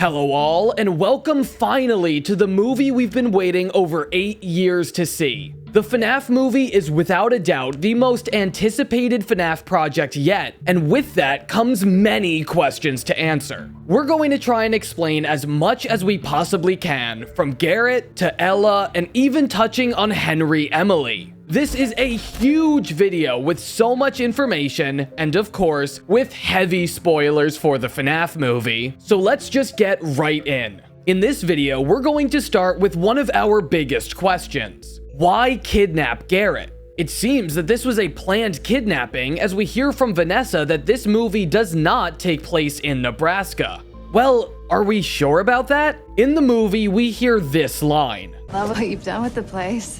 Hello all, and welcome finally to the movie we've been waiting over 8 years to see. The FNaF movie is without a doubt the most anticipated FNaF project yet, and with that comes many questions to answer. We're going to try and explain as much as we possibly can, from Garrett to Ella, and even touching on Henry Emily. This is a huge video with so much information, and of course, with heavy spoilers for the FNaF movie, so let's just get right in. In this video, we're going to start with one of our biggest questions. Why kidnap Garrett? It seems that this was a planned kidnapping, as we hear from Vanessa that this movie does not take place in Nebraska. Well, are we sure about that? In the movie, we hear this line. Love what you've done with the place.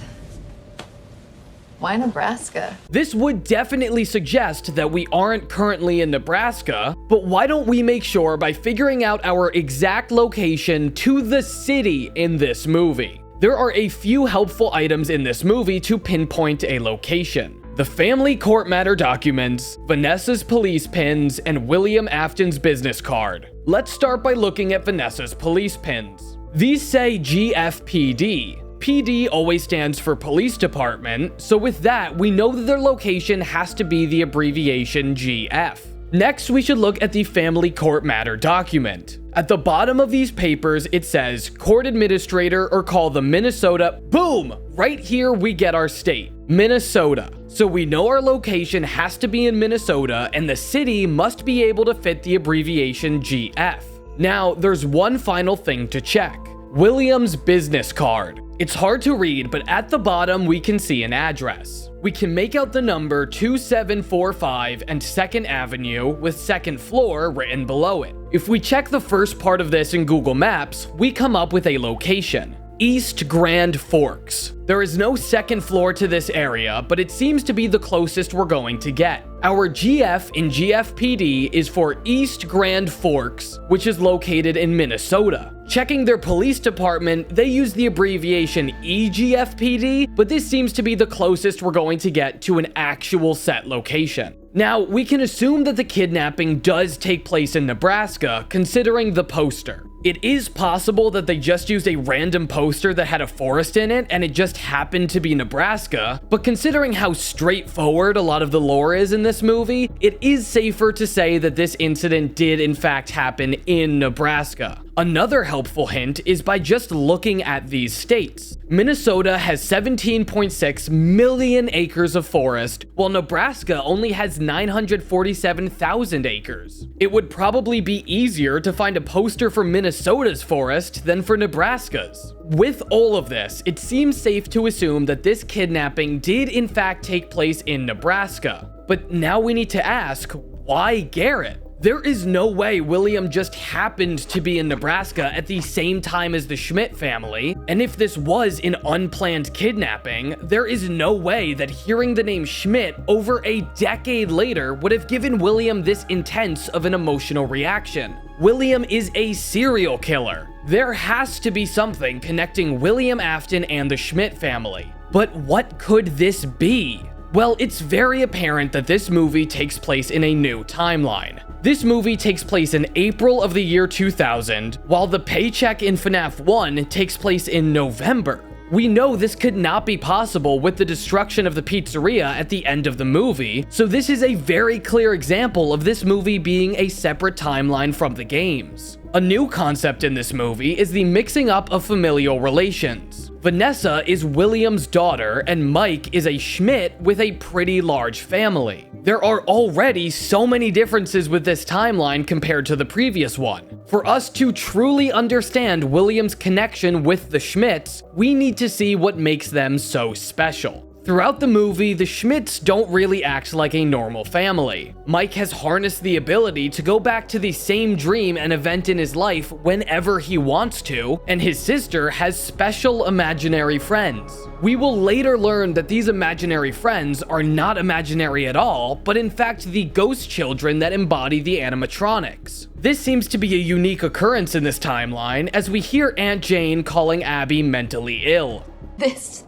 Why Nebraska? This would definitely suggest that we aren't currently in Nebraska, but why don't we make sure by figuring out our exact location to the city in this movie? There are a few helpful items in this movie to pinpoint a location. The family court matter documents, Vanessa's police pins, and William Afton's business card. Let's start by looking at Vanessa's police pins. These say GFPD. PD always stands for police department, so with that, we know that their location has to be the abbreviation GF. Next, we should look at the family court matter document. At the bottom of these papers, it says court administrator or call the Minnesota. Boom! Right here, we get our state, Minnesota. So we know our location has to be in Minnesota, and the city must be able to fit the abbreviation GF. Now, there's one final thing to check. William's business card. It's hard to read, but at the bottom we can see an address. We can make out the number 2745 and 2nd Avenue with 2nd floor written below it. If we check the first part of this in Google Maps, we come up with a location. East Grand Forks. There is no 2nd floor to this area, but it seems to be the closest we're going to get. Our GF in GFPD is for East Grand Forks, which is located in Minnesota. Checking their police department, they use the abbreviation EGFPD, but this seems to be the closest we're going to get to an actual set location. Now, we can assume that the kidnapping does take place in Nebraska, considering the poster. It is possible that they just used a random poster that had a forest in it and it just happened to be Nebraska, but considering how straightforward a lot of the lore is in this movie, it is safer to say that this incident did in fact happen in Nebraska. Another helpful hint is by just looking at these states. Minnesota has 17.6 million acres of forest, while Nebraska only has 947,000 acres. It would probably be easier to find a poster for Minnesota's forest than for Nebraska's. With all of this, it seems safe to assume that this kidnapping did in fact take place in Nebraska. But now we need to ask, why Garrett? There is no way William just happened to be in Nebraska at the same time as the Schmidt family, and if this was an unplanned kidnapping, there is no way that hearing the name Schmidt over a decade later would have given William this intense of an emotional reaction. William is a serial killer. There has to be something connecting William Afton and the Schmidt family. But what could this be? Well, it's very apparent that this movie takes place in a new timeline. This movie takes place in April of the year 2000, while the paycheck in FNaF 1 takes place in November. We know this could not be possible with the destruction of the pizzeria at the end of the movie, so this is a very clear example of this movie being a separate timeline from the games. A new concept in this movie is the mixing up of familial relations. Vanessa is William's daughter, and Mike is a Schmidt with a pretty large family. There are already so many differences with this timeline compared to the previous one. For us to truly understand William's connection with the Schmidts, we need to see what makes them so special. Throughout the movie, the Schmidts don't really act like a normal family. Mike has harnessed the ability to go back to the same dream and event in his life whenever he wants to, and his sister has special imaginary friends. We will later learn that these imaginary friends are not imaginary at all, but in fact the ghost children that embody the animatronics. This seems to be a unique occurrence in this timeline, as we hear Aunt Jane calling Abby mentally ill. This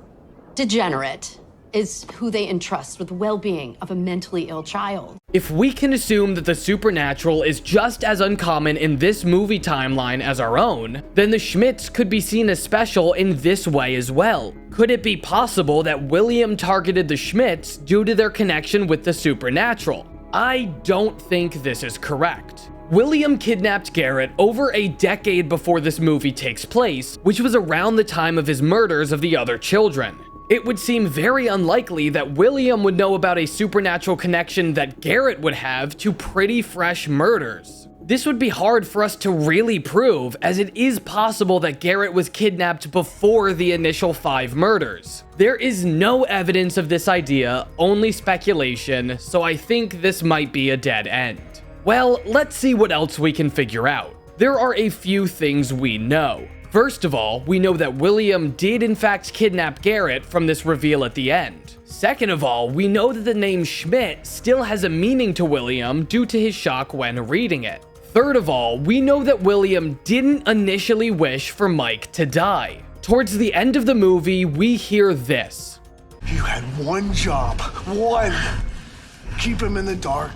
degenerate is who they entrust with the well-being of a mentally ill child. If we can assume that the supernatural is just as uncommon in this movie timeline as our own, then the Schmidts could be seen as special in this way as well. Could it be possible that William targeted the Schmidts due to their connection with the supernatural? I don't think this is correct. William kidnapped Garrett over a decade before this movie takes place, which was around the time of his murders of the other children. It would seem very unlikely that William would know about a supernatural connection that Garrett would have to pretty fresh murders. This would be hard for us to really prove, as it is possible that Garrett was kidnapped before the initial 5 murders. There is no evidence of this idea, only speculation, so I think this might be a dead end. Well, let's see what else we can figure out. There are a few things we know. First of all, we know that William did in fact kidnap Garrett from this reveal at the end. Second of all, we know that the name Schmidt still has a meaning to William due to his shock when reading it. Third of all, we know that William didn't initially wish for Mike to die. Towards the end of the movie, we hear this. You had one job. One. Keep him in the dark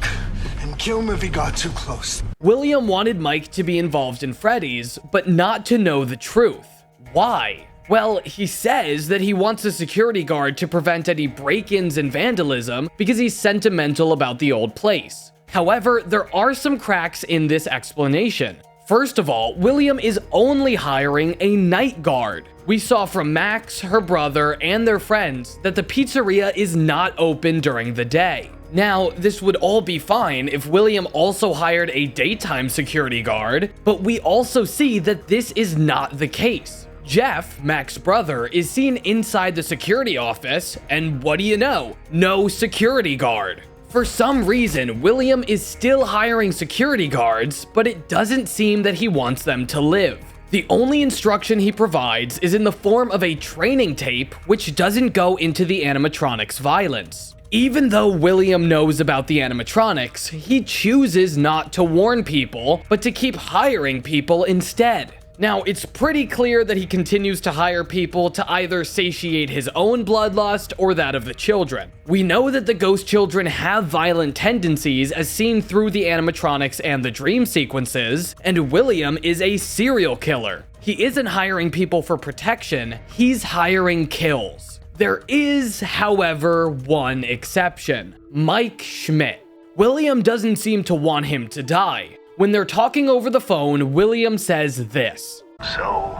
and kill him if he got too close. William wanted Mike to be involved in Freddy's, but not to know the truth. Why? Well, he says that he wants a security guard to prevent any break-ins and vandalism because he's sentimental about the old place. However, there are some cracks in this explanation. First of all, William is only hiring a night guard. We saw from Max, her brother, and their friends that the pizzeria is not open during the day. Now, this would all be fine if William also hired a daytime security guard, but we also see that this is not the case. Jeff, Mac's brother, is seen inside the security office, and what do you know? No security guard. For some reason, William is still hiring security guards, but it doesn't seem that he wants them to live. The only instruction he provides is in the form of a training tape, which doesn't go into the animatronics' violence. Even though William knows about the animatronics, he chooses not to warn people, but to keep hiring people instead. Now, it's pretty clear that he continues to hire people to either satiate his own bloodlust or that of the children. We know that the ghost children have violent tendencies as seen through the animatronics and the dream sequences, and William is a serial killer. He isn't hiring people for protection, he's hiring kills. There is, however, one exception. Mike Schmidt. William doesn't seem to want him to die. When they're talking over the phone, William says this. So,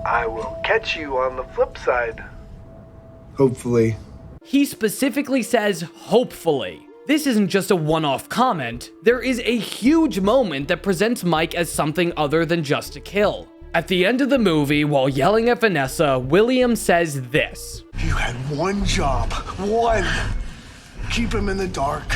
I will catch you on the flip side. Hopefully. He specifically says, hopefully. This isn't just a one-off comment. There is a huge moment that presents Mike as something other than just a kill. At the end of the movie, while yelling at Vanessa, William says this. You had one job. One. Keep him in the dark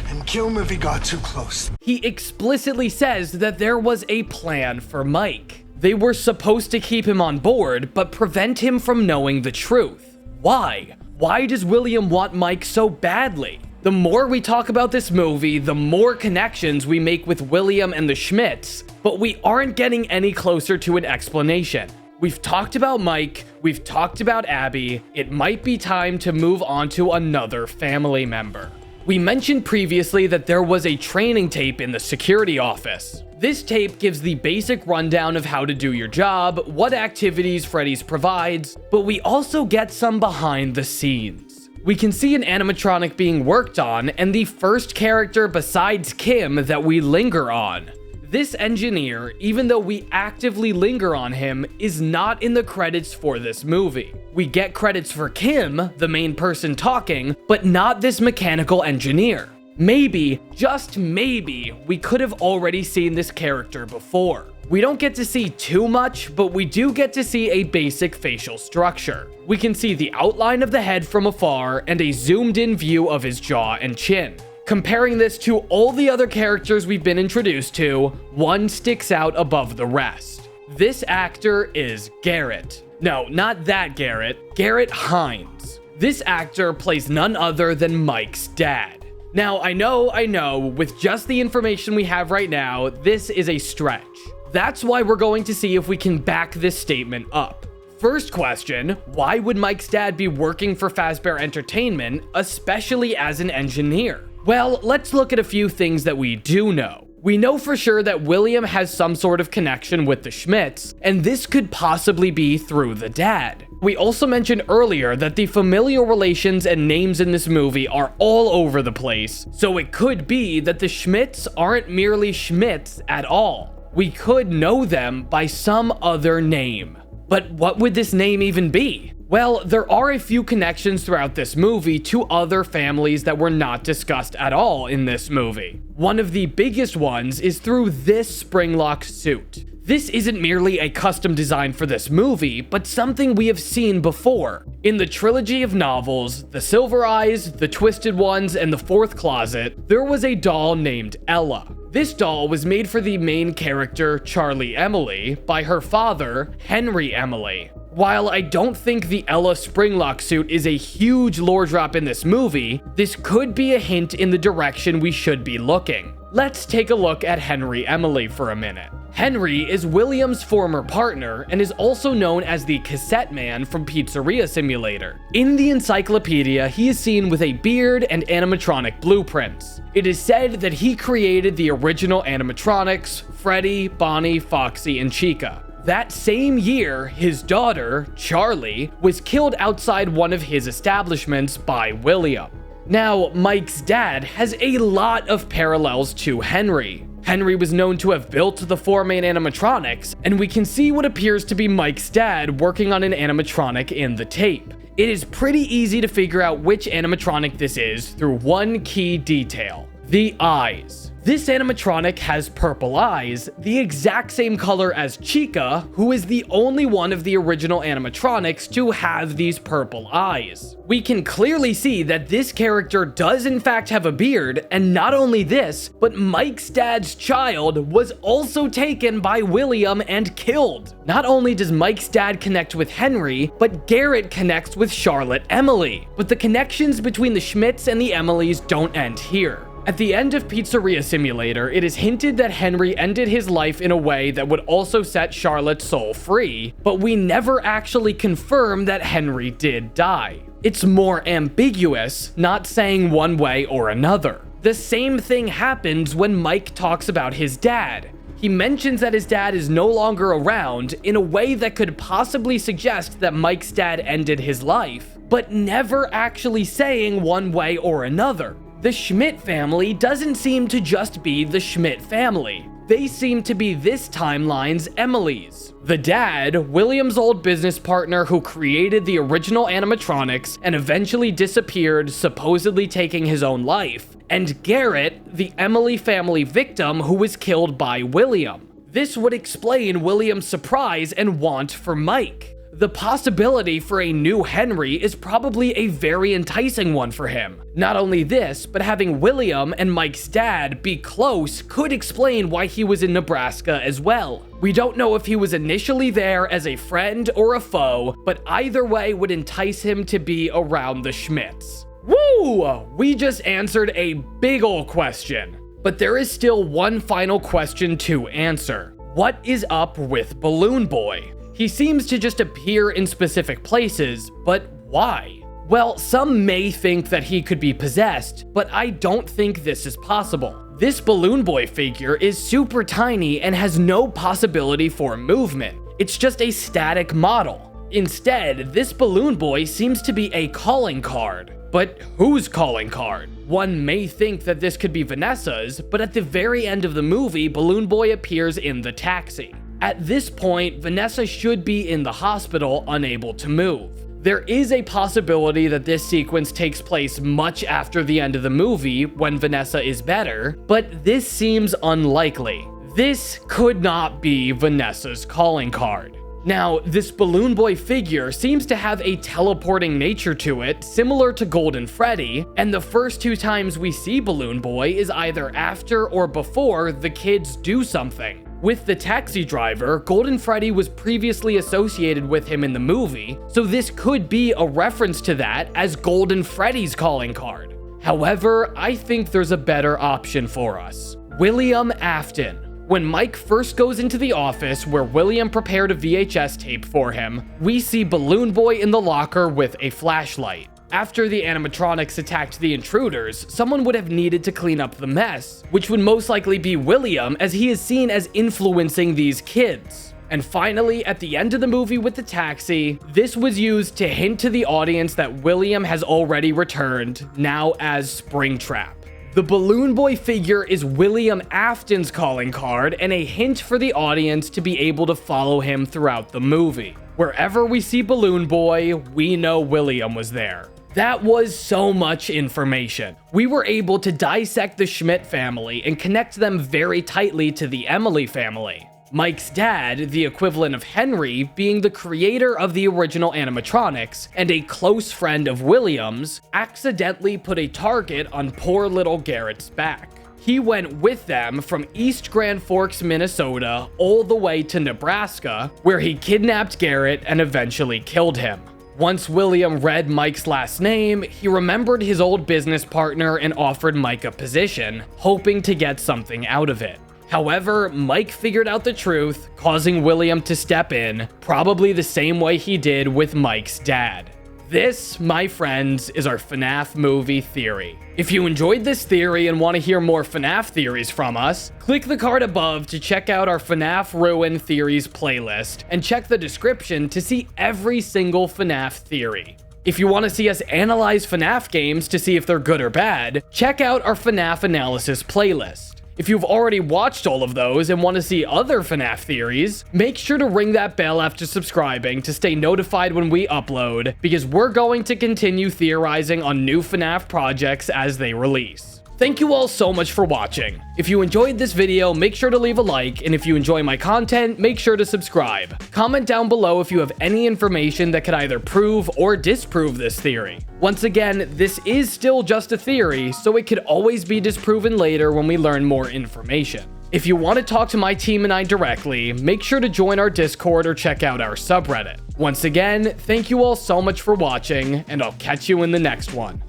and kill him if he got too close. He explicitly says that there was a plan for Mike. They were supposed to keep him on board, but prevent him from knowing the truth. Why? Why does William want Mike so badly? The more we talk about this movie, the more connections we make with William and the Schmidts, but we aren't getting any closer to an explanation. We've talked about Mike, we've talked about Abby, it might be time to move on to another family member. We mentioned previously that there was a training tape in the security office. This tape gives the basic rundown of how to do your job, what activities Freddy's provides, but we also get some behind the scenes. We can see an animatronic being worked on, and the first character besides Kim that we linger on. This engineer, even though we actively linger on him, is not in the credits for this movie. We get credits for Kim, the main person talking, but not this mechanical engineer. Maybe, just maybe, we could have already seen this character before. We don't get to see too much, but we do get to see a basic facial structure. We can see the outline of the head from afar and a zoomed in view of his jaw and chin. Comparing this to all the other characters we've been introduced to, one sticks out above the rest. This actor is Garrett. No, not that Garrett. Garrett Hines. This actor plays none other than Mike's dad. Now, I know, with just the information we have right now, this is a stretch. That's why we're going to see if we can back this statement up. First question, why would Mike's dad be working for Fazbear Entertainment, especially as an engineer? Well, let's look at a few things that we do know. We know for sure that William has some sort of connection with the Schmidts, and this could possibly be through the dad. We also mentioned earlier that the familial relations and names in this movie are all over the place, so it could be that the Schmidts aren't merely Schmidts at all. We could know them by some other name. But what would this name even be? Well, there are a few connections throughout this movie to other families that were not discussed at all in this movie. One of the biggest ones is through this spring-lock suit. This isn't merely a custom design for this movie, but something we have seen before. In the trilogy of novels, The Silver Eyes, The Twisted Ones, and The Fourth Closet, there was a doll named Ella. This doll was made for the main character, Charlie Emily, by her father, Henry Emily. While I don't think the Ella springlock suit is a huge lore drop in this movie, this could be a hint in the direction we should be looking. Let's take a look at Henry Emily for a minute. Henry is William's former partner and is also known as the Cassette Man from Pizzeria Simulator. In the encyclopedia, he is seen with a beard and animatronic blueprints. It is said that he created the original animatronics, Freddy, Bonnie, Foxy, and Chica. That same year, his daughter, Charlie, was killed outside one of his establishments by William. Now, Mike's dad has a lot of parallels to Henry. Henry was known to have built the four main animatronics, and we can see what appears to be Mike's dad working on an animatronic in the tape. It is pretty easy to figure out which animatronic this is through one key detail: the eyes. This animatronic has purple eyes, the exact same color as Chica, who is the only one of the original animatronics to have these purple eyes. We can clearly see that this character does in fact have a beard, and not only this, but Mike's dad's child was also taken by William and killed. Not only does Mike's dad connect with Henry, but Garrett connects with Charlotte Emily. But the connections between the Schmidts and the Emilys don't end here. At the end of Pizzeria Simulator, it is hinted that Henry ended his life in a way that would also set Charlotte's soul free, but we never actually confirm that Henry did die. It's more ambiguous, not saying one way or another. The same thing happens when Mike talks about his dad. He mentions that his dad is no longer around in a way that could possibly suggest that Mike's dad ended his life, but never actually saying one way or another. The Schmidt family doesn't seem to just be the Schmidt family. They seem to be this timeline's Emilys. The dad, William's old business partner who created the original animatronics and eventually disappeared, supposedly taking his own life. And Garrett, the Emily family victim who was killed by William. This would explain William's surprise and want for Mike. The possibility for a new Henry is probably a very enticing one for him. Not only this, but having William and Mike's dad be close could explain why he was in Nebraska as well. We don't know if he was initially there as a friend or a foe, but either way would entice him to be around the Schmidts. Woo! We just answered a big ol' question. But there is still one final question to answer. What is up with Balloon Boy? He seems to just appear in specific places, but why? Well, some may think that he could be possessed, but I don't think this is possible. This Balloon Boy figure is super tiny and has no possibility for movement. It's just a static model. Instead, this Balloon Boy seems to be a calling card. But whose calling card? One may think that this could be Vanessa's, but at the very end of the movie, Balloon Boy appears in the taxi. At this point, Vanessa should be in the hospital, unable to move. There is a possibility that this sequence takes place much after the end of the movie, when Vanessa is better, but this seems unlikely. This could not be Vanessa's calling card. Now, this Balloon Boy figure seems to have a teleporting nature to it, similar to Golden Freddy, and the first two times we see Balloon Boy is either after or before the kids do something. With the taxi driver, Golden Freddy was previously associated with him in the movie, so this could be a reference to that as Golden Freddy's calling card. However, I think there's a better option for us. William Afton. When Mike first goes into the office where William prepared a VHS tape for him, we see Balloon Boy in the locker with a flashlight. After the animatronics attacked the intruders, someone would have needed to clean up the mess, which would most likely be William, as he is seen as influencing these kids. And finally, at the end of the movie with the taxi, this was used to hint to the audience that William has already returned, now as Springtrap. The Balloon Boy figure is William Afton's calling card and a hint for the audience to be able to follow him throughout the movie. Wherever we see Balloon Boy, we know William was there. That was so much information. We were able to dissect the Schmidt family and connect them very tightly to the Emily family. Mike's dad, the equivalent of Henry, being the creator of the original animatronics and a close friend of William's, accidentally put a target on poor little Garrett's back. He went with them from East Grand Forks, Minnesota, all the way to Nebraska, where he kidnapped Garrett and eventually killed him. Once William read Mike's last name, he remembered his old business partner and offered Mike a position, hoping to get something out of it. However, Mike figured out the truth, causing William to step in, probably the same way he did with Mike's dad. This, my friends, is our FNaF movie theory. If you enjoyed this theory and want to hear more FNaF theories from us, click the card above to check out our FNaF Ruin Theories playlist, and check the description to see every single FNaF theory. If you want to see us analyze FNaF games to see if they're good or bad, check out our FNaF Analysis playlist. If you've already watched all of those and want to see other FNaF theories, make sure to ring that bell after subscribing to stay notified when we upload, because we're going to continue theorizing on new FNaF projects as they release. Thank you all so much for watching. If you enjoyed this video, make sure to leave a like, and if you enjoy my content, make sure to subscribe. Comment down below if you have any information that could either prove or disprove this theory. Once again, this is still just a theory, so it could always be disproven later when we learn more information. If you want to talk to my team and I directly, make sure to join our Discord or check out our subreddit. Once again, thank you all so much for watching, and I'll catch you in the next one.